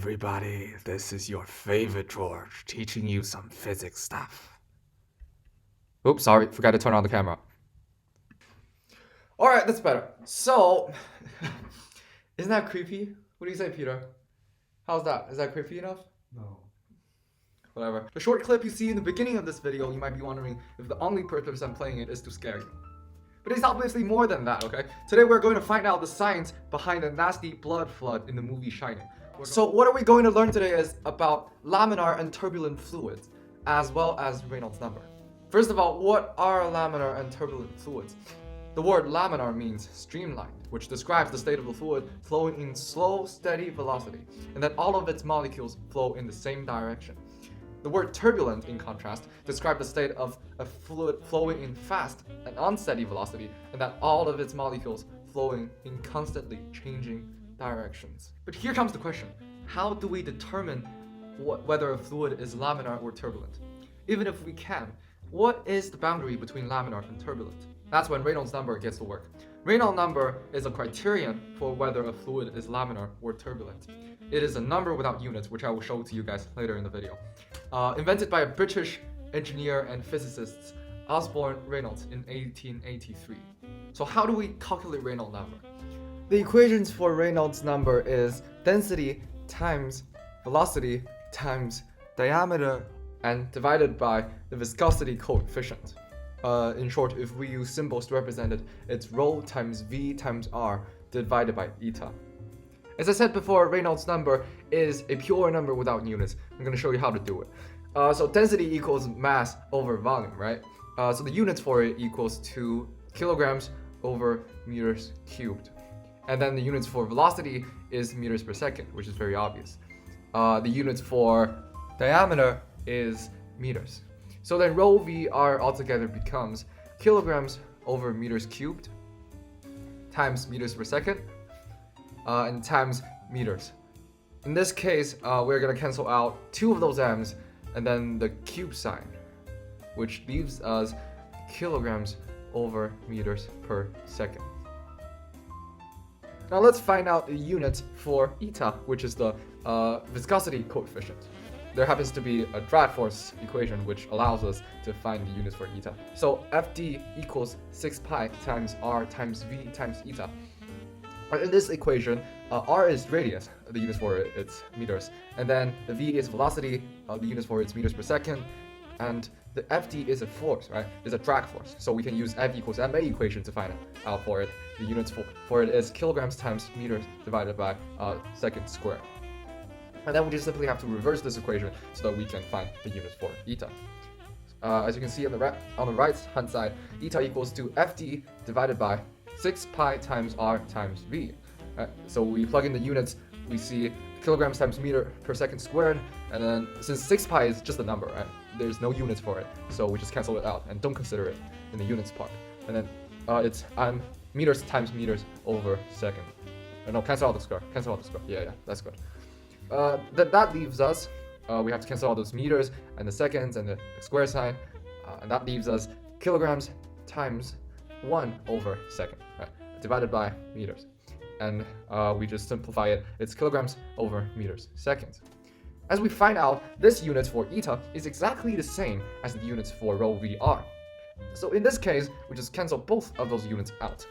everybody, this is your favorite George teaching you some physics stuff. Oops, sorry, forgot to turn on the camera. Alright, that's better. So, isn't that creepy? What do you say, Peter? How's that? Is that creepy enough? No. Whatever. The short clip you see in the beginning of this video, you might be wondering if the only purpose I'm playing it is to scare you. But it's obviously more than that, okay? Today we're going to find out the science behind the nasty blood flood in the movie Shining. So what are we going to learn today is about laminar and turbulent fluids, as well as Reynolds number. First of all, what are laminar and turbulent fluids? The word laminar means streamlined, which describes the state of the fluid flowing in slow, steady velocity, and that all of its molecules flow in the same direction. The word turbulent, in contrast, describes the state of a fluid flowing in fast and unsteady velocity, and that all of its molecules flowing in constantly changing directions. But here comes the question: how do we determine whether a fluid is laminar or turbulent? Even if we can, what is the boundary between laminar and turbulent? That's when Reynolds number gets to work. Reynolds number is a criterion for whether a fluid is laminar or turbulent. It is a number without units, which I will show to you guys later in the video. Invented by a British engineer and physicist, Osborne Reynolds, in 1883. So how do we calculate Reynolds number? The equations for Reynolds number is density times velocity times diameter and divided by the viscosity coefficient. In short, if we use symbols to represent it, it's rho times v times r divided by eta. As I said before, Reynolds number is a pure number without units. I'm going to show you how to do it. So density equals mass over volume, right? So the units for it equals to kilograms over meters cubed. And then the units for velocity is meters per second, which is very obvious. The units for diameter is meters. So then rho v r altogether becomes kilograms over meters cubed times meters per second and times meters. In this case, we're going to cancel out two of those m's and then the cube sign, which leaves us kilograms over meters per second. Now let's find out the units for eta, which is the viscosity coefficient. There happens to be a drag force equation which allows us to find the units for eta. So Fd equals 6 pi times r times v times eta. In this equation, r is radius, the units for it, it's meters, and then the v is velocity, the units for it's meters per second, and the Fd is a force, right? It's a drag force. So we can use F equals ma equation to find out for it. The units for it is kilograms times meters divided by second squared. And then we just simply have to reverse this equation so that we can find the units for eta. As you can see on the right hand side, eta equals to Fd divided by 6 pi times r times v. So we plug in the units, we see kilograms times meter per second squared, and then since 6 pi is just a number, right? There's no units for it, so we just cancel it out and don't consider it in the units part. And then it's meters times meters over second. No, cancel out the square. Cancel out the square. Yeah, that's good. That leaves us, we have to cancel all those meters and the seconds and the square sign, and that leaves us kilograms times 1 over second, right? Divided by meters. And we just simplify it, it's kilograms over meters seconds. As we find out, this units for eta is exactly the same as the units for rho vr. So in this case, we just cancel both of those units out.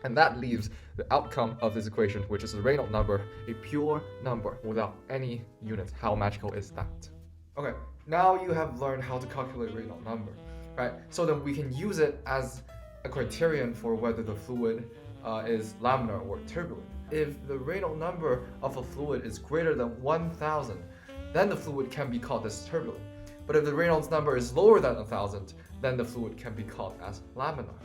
And that leaves the outcome of this equation, which is the Reynolds number, a pure number without any units. How magical is that? Okay, now you have learned how to calculate Reynolds number, right? So then we can use it as a criterion for whether the fluid is laminar or turbulent. If the Reynolds number of a fluid is greater than 1000, then the fluid can be called as turbulent. But if the Reynolds number is lower than 1000, then the fluid can be called as laminar.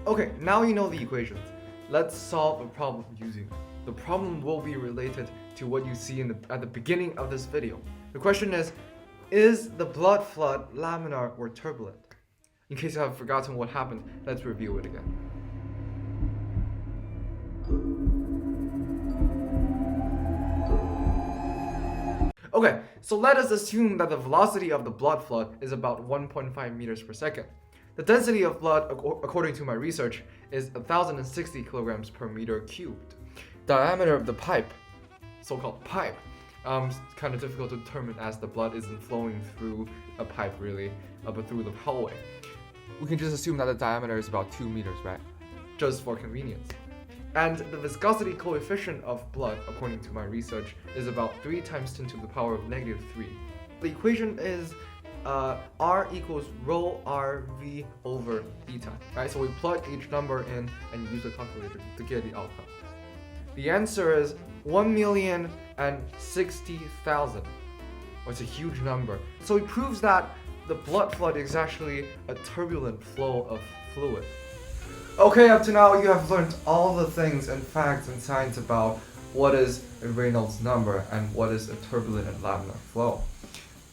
Okay, now you know the equations. Let's solve a problem using them. The problem will be related to what you see at the beginning of this video. The question is the blood flood laminar or turbulent? In case you have forgotten what happened, let's review it again. Okay, so let us assume that the velocity of the blood flood is about 1.5 meters per second. The density of blood, according to my research, is 1,060 kilograms per meter cubed. Diameter of the pipe, so-called pipe, kind of difficult to determine as the blood isn't flowing through a pipe really, but through the hallway. We can just assume that the diameter is about 2 meters, right? Just for convenience. And the viscosity coefficient of blood, according to my research, is about 3 times 10 to the power of negative 3. The equation is R equals rho RV over eta, right? So we plug each number in and use a calculator to get the outcome. The answer is 1,060,000. It's a huge number. So it proves that the blood flow is actually a turbulent flow of fluid. Okay, up to now you have learned all the things and facts and science about what is a Reynolds number and what is a turbulent and laminar flow.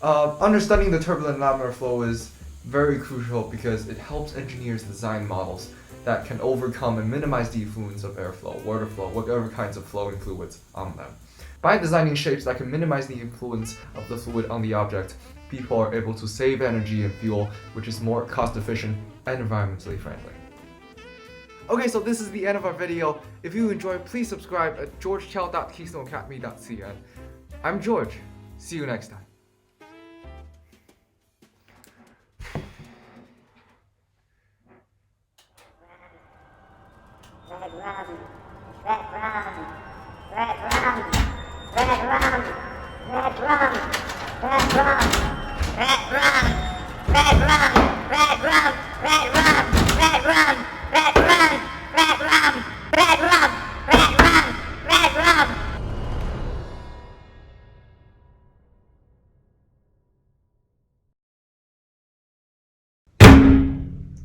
Understanding the turbulent laminar flow is very crucial because it helps engineers design models that can overcome and minimize the influence of airflow, water flow, whatever kinds of flowing fluids on them. By designing shapes that can minimize the influence of the fluid on the object, people are able to save energy and fuel, which is more cost efficient and environmentally friendly. Okay, so this is the end of our video. If you enjoyed, please subscribe at georgechow.keystoneacademy.cn. I'm George. See you next time. Red rum, red rum, red rum, red rum, red rum, red rum, red rum, red rum, red rum, red rum.